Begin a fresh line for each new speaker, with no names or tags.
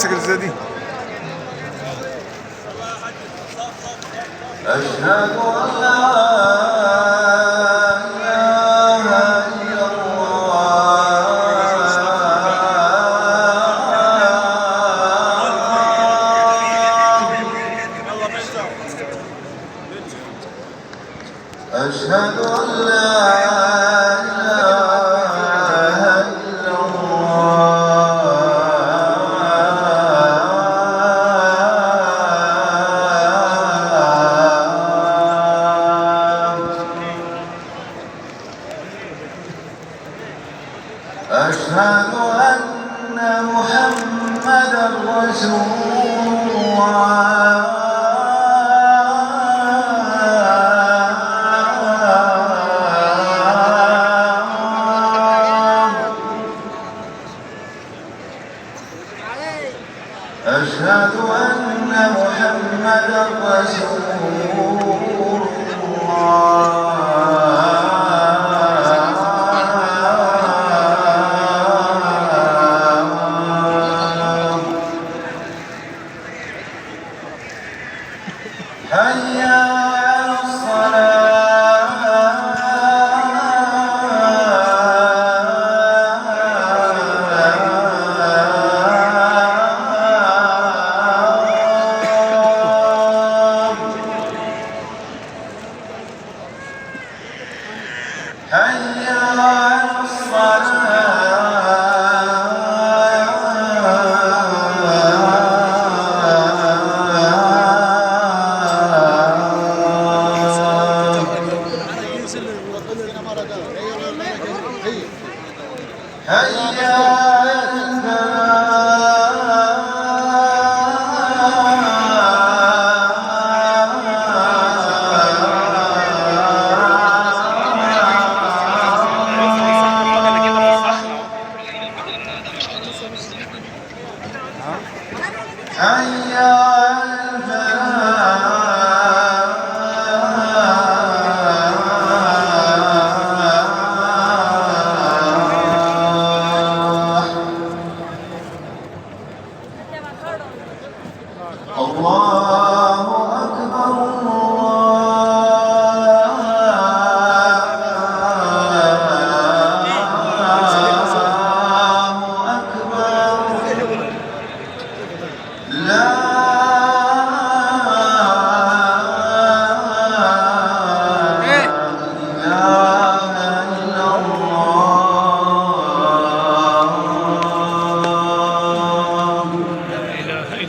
امسك الزادي.
أشهد أن لا إله إلا الله. أشهد أن لا أشهد أن محمدًا رسول الله. أشهد أن محمدًا رسول الله. حي على حي على الصلاة. حي على حي على الفلاح. الله أكبر الله أكبر. لا